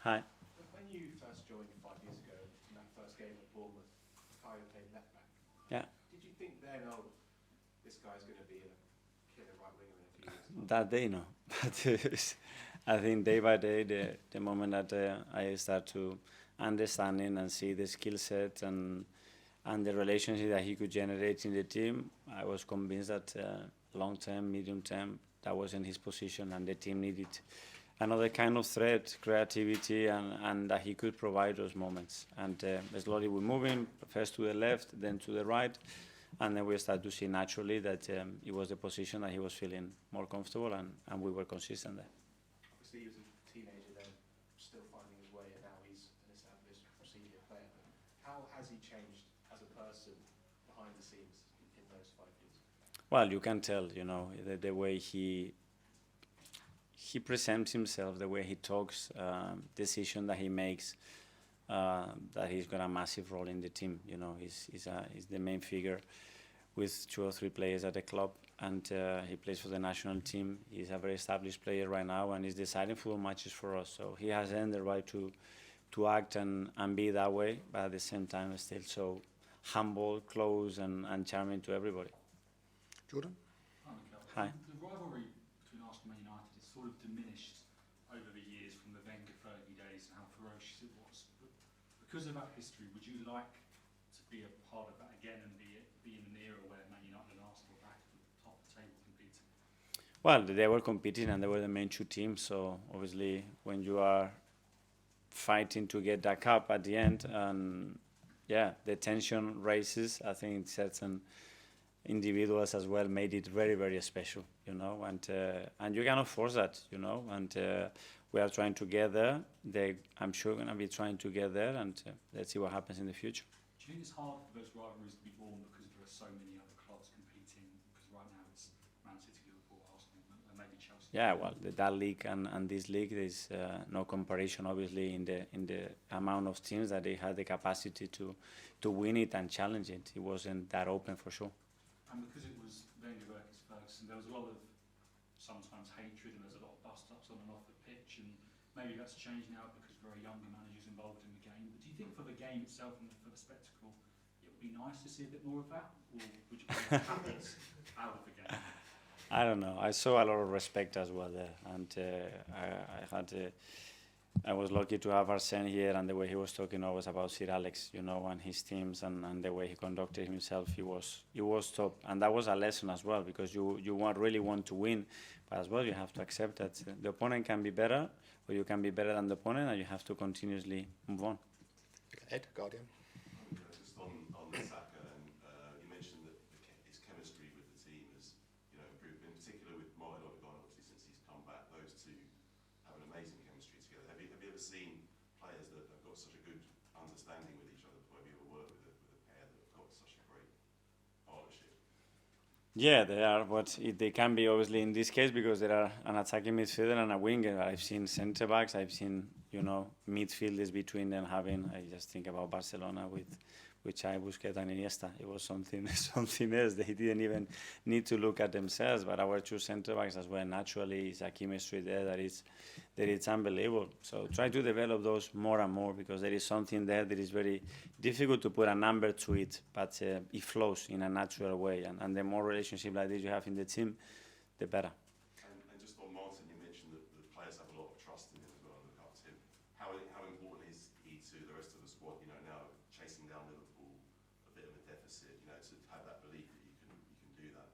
Hi. When you first joined 5 years ago, in that first game at Bournemouth, Kaya played left back. Yeah. Did you think then, oh, this guy's going to be a killer right winger in a few years' time? That day, no. But I think day by day, the moment that I start to understanding and see the skill set and the relationship that he could generate in the team, I was convinced that long term, medium term, that wasn't his position, and the team needed another kind of threat, creativity, and that he could provide those moments. And slowly we move him first to the left, then to the right, and then we start to see naturally that it was the position that he was feeling more comfortable, and we were consistent there. Obviously, he was a teenager then, still finding his way, and now he's an established senior player. How has he changed as a person behind the scenes in those 5 years? Well, you can tell, the way he presents himself, the way he talks, decision that he makes, that he's got a massive role in the team. He's the main figure with 2 or 3 players at the club, and he plays for the national team. He's a very established player right now, and he's deciding football matches for us. So he has earned the right to act and be that way, but at the same time still so humble, close, and charming to everybody. Jordan? Hi, Mikel. Hi. The rivalry between Arsenal and Man United has sort of diminished over the years from the Wenger-Fergie days and how ferocious it was. But because of that history, would you like to be a part of that again and be in an era where Man United and Arsenal were back at the top of the table competing? Well, they were competing and they were the main 2 teams, so obviously when you are fighting to get that cup at the end, and the tension raises, I think certain individuals as well made it very, very special, and you cannot force that, and we are trying together. I'm sure going to be trying together, and let's see what happens in the future. Do you think it's hard for those rivalries to be born because there are so many other clubs competing? Because right now it's Man City, Liverpool, Arsenal, and maybe Chelsea. Yeah, well, that league and this league, there's no comparison, obviously, in the amount of teams that they had the capacity to win it and challenge it. It wasn't that open for sure. And because it was Wenger versus Ferguson, there was a lot of sometimes hatred and there's a lot of bust-ups on and off the pitch, and maybe that's changed now because there are younger managers involved in the game. But do you think for the game itself and for the spectacle, it would be nice to see a bit more of that, or would you prefer habits out of the game? I don't know. I saw a lot of respect as well there, and I was lucky to have Arsene here, and the way he was talking always about Sir Alex, and his teams, and the way he conducted himself, he was top, and that was a lesson as well, because you really want to win, but as well you have to accept that the opponent can be better, or you can be better than the opponent, and you have to continuously move on. Ed, Guardian. Just on Saka, and you mentioned that his chemistry with the team has improved, in particular with Mikel Arteta, obviously since he's come back. Those 2 have an amazing chemistry together. Have you ever seen players that have got such a good understanding with each other? Have you ever worked with a pair that have got such a great partnership? Yeah, they are, but they can be obviously in this case because there are an attacking midfielder and a winger. I've seen centre backs, I've seen midfielders between them having. I just think about Barcelona with Xavi, Busquets, and Iniesta. It was something else. They didn't even need to look at themselves. But our 2 centre backs as well. Naturally, it's a chemistry there that it's unbelievable. So try to develop those more and more, because there is something there that is very difficult to put a number to it, but it flows in a natural way. And the more relationship like this you have in the team, the better. And just on Martin, you mentioned that the players have a lot of trust in him as well, and look up to him. How important is he to the rest of the squad? Now chasing down Liverpool, a bit of a deficit. To have that belief that you can do that.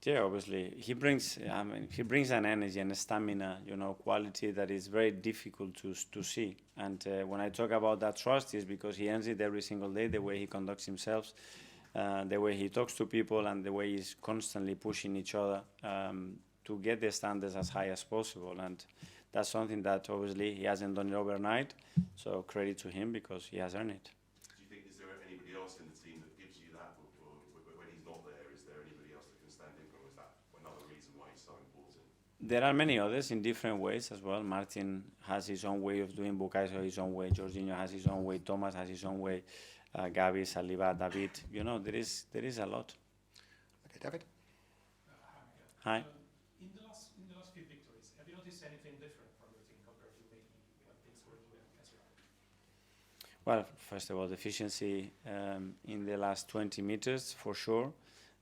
Yeah, obviously he brings an energy and a stamina, quality that is very difficult to see. And when I talk about that trust, is because he earns it every single day. The way he conducts himself, the way he talks to people, and the way he's constantly pushing each other to get the standards as high as possible. And that's something that obviously he hasn't done it overnight. So credit to him, because he has earned it. Do you think, is there anybody else in the team that gives you that, or when he's not there, is there anybody else that can stand in for him? Is that another reason why he's so important? There are many others in different ways as well. Martin has his own way of doing, Bukayo has his own way, Jorginho has his own way, Thomas has his own way, Gavi, Saliba, David. There is a lot. Okay, David. Hi. In the last few victories, have you noticed anything different from your team compared to maybe things were Well, first of all, the efficiency in the last 20 meters for sure.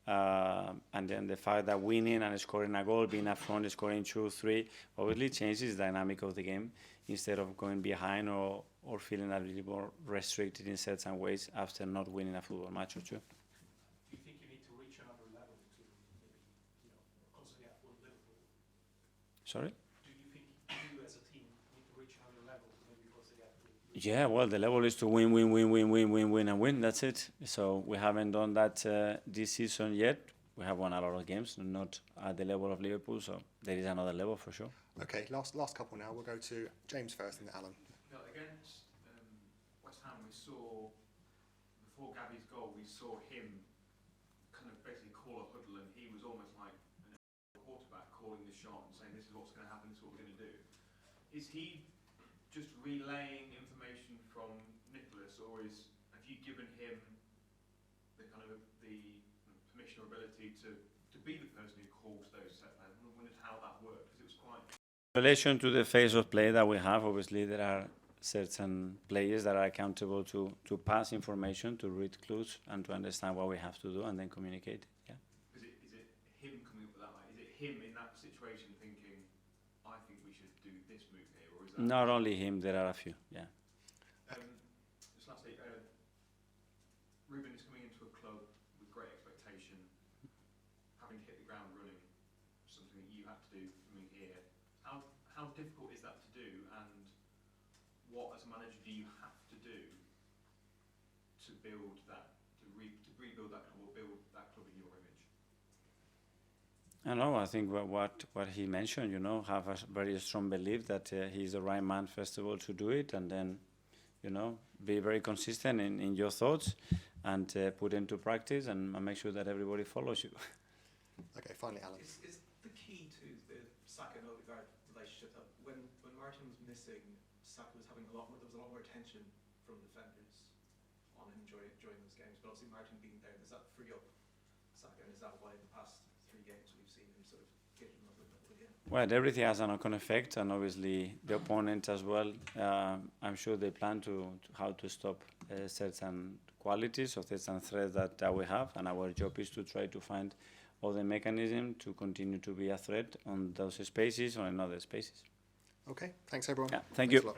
And then the fact that winning and scoring a goal, being up front, scoring 2, 3, obviously changes the dynamic of the game instead of going behind or feeling a little more restricted in certain ways after not winning a football match or two. Do you think you need to reach another level to maybe, constantly outwin Liverpool? Sorry? Do you think you as a team need to reach another level to maybe constantly outwin? Yeah, well, the level is to win, win, win, win, win, win, win, and win. That's it. So we haven't done that this season yet. We have won a lot of games, not at the level of Liverpool. So there is another level for sure. Okay, last couple now. We'll go to James first and then Alan. No, against West Ham, we saw, before Gabby's goal, we saw him kind of basically call a huddle, and he was almost like a quarterback calling the shot and saying, this is what's going to happen, this is what we're going to do. Is he just relaying information from Nicholas, or have you given him the kind of the permission or ability to be the person who calls those set plays? I wondered how that worked, because it was quite... In relation to the phase of play that we have, obviously there are certain players that are accountable to pass information, to read clues, and to understand what we have to do, and then communicate. Yeah. Is it him coming up with that? Like, is it him in that situation thinking, I think we should do this move here, or is that... Not only him, there are a few. Yeah. Just lastly, Ruben is coming into a club with great expectation, having to hit the ground running, something that you had to do coming here. How difficult is that to do, and what, as a manager, do you have to do to build that, to rebuild that club, or build that club in your image? I know. I think what he mentioned, have a very strong belief that he's the right man, first of all, to do it, and then, be very consistent in your thoughts and put into practice and make sure that everybody follows you. Okay, finally Alan. Is the key to the Saka and Odegaard relationship that when Martin was missing, Saka was having there was a lot more attention from defenders on him during those games, but obviously Martin being there, does that free up Saka, and is that why in the past 3 games we've seen him sort of get him up a little bit again? Well, everything has a knock-on effect, and obviously the opponent as well. I'm sure they plan to how to stop certain qualities or certain threats that we have, and our job is to try to find all the mechanism to continue to be a threat on those spaces or in other spaces. Okay, thanks everyone. Yeah, thank Thanks you. a lot.